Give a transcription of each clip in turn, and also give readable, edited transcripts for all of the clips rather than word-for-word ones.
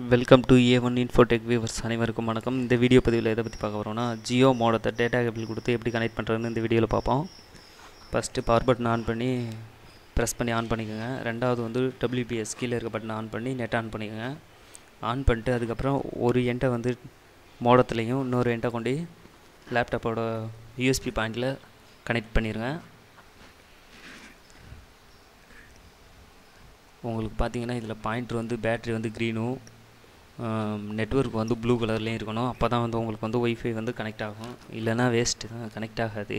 Welcome to A1 Infotech viewers அனைவருக்கும் வணக்கம். இந்த வீடியோ பதிவில் எதை பற்றி பார்க்க போகிறோம்னா ஜியோ மோடத்தை டேட்டா கேபிள் கொடுத்து எப்படி கனெக்ட் பண்ணுறதுன்னு இந்த வீடியோவில் பார்ப்போம். ஃபஸ்ட்டு பவர் பட்டன் ஆன் பண்ணி ப்ரெஸ் பண்ணி ஆன் பண்ணிக்கோங்க. ரெண்டாவது வந்து WPS கீழே இருக்க பட்டன் ஆன் பண்ணி நெட் ஆன் பண்ணிக்கோங்க. ஆன் பண்ணிட்டு அதுக்கப்புறம் ஒரு எண்டை வந்து மோடத்துலேயும் இன்னொரு எண்டை கொண்டு லேப்டாப்போட USB பாயிண்டில் கனெக்ட் பண்ணிடுங்க. உங்களுக்கு பார்த்தீங்கன்னா இதில் பாயிண்டர் வந்து பேட்ரி வந்து க்ரீனும் நெட்வொர்க் வந்து ப்ளூ கலர்லேயும் இருக்கணும். அப்போ தான் வந்து உங்களுக்கு வந்து ஒய்ஃபை வந்து கனெக்ட் ஆகும், இல்லைனா வேஸ்ட்டு தான், கனெக்ட் ஆகாது.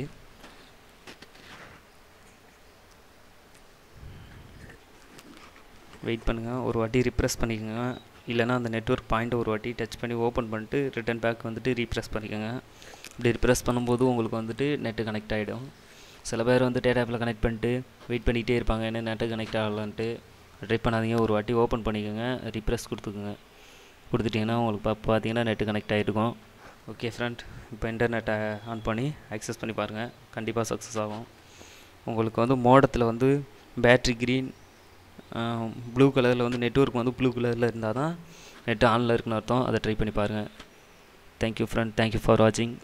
வெயிட் பண்ணுங்கள், ஒரு வாட்டி ரிப்ரெஸ் பண்ணிக்கோங்க. இல்லைனா அந்த நெட்வொர்க் பாயிண்ட்டை ஒரு வாட்டி டச் பண்ணி ஓப்பன் பண்ணிட்டு ரிட்டன் பேக் வந்துட்டு ரீப்ரெஸ் பண்ணிக்கோங்க. இப்படி ரிப்ரெஸ் பண்ணும்போது உங்களுக்கு வந்துட்டு நெட்டு கனெக்ட் ஆகிடும். சில பேர் வந்து டேட்டாப்பில் கனெக்ட் பண்ணிட்டு வெயிட் பண்ணிகிட்டே இருப்பாங்க, என்ன நெட்டு கனெக்ட் ஆகலான்ட்டு. ட்ரை பண்ணாதீங்க, ஒரு வாட்டி ஓப்பன் பண்ணிக்கோங்க, ரிப்ரெஸ் கொடுத்துக்குங்க. கொடுத்துட்டிங்கன்னா உங்களுக்கு பார்த்தீங்கன்னா நெட்டு கனெக்ட் ஆகிருக்கும். ஓகே ஃப்ரெண்ட், இப்போ இன்டர்நெட்டை ஆன் பண்ணி ஆக்சஸ் பண்ணி பாருங்கள், கண்டிப்பாக சக்ஸஸ் ஆகும். உங்களுக்கு வந்து மோடத்தில் வந்து பேட்ரி க்ரீன் ப்ளூ கலரில் வந்து நெட்வொர்க் வந்து ப்ளூ கலரில் இருந்தால் தான் நெட்டு ஆனில் இருக்குன்னு அர்த்தம். அதை ட்ரை பண்ணி பாருங்கள். தேங்க்யூ ஃப்ரெண்ட், தேங்க்யூ ஃபார் வாட்சிங்.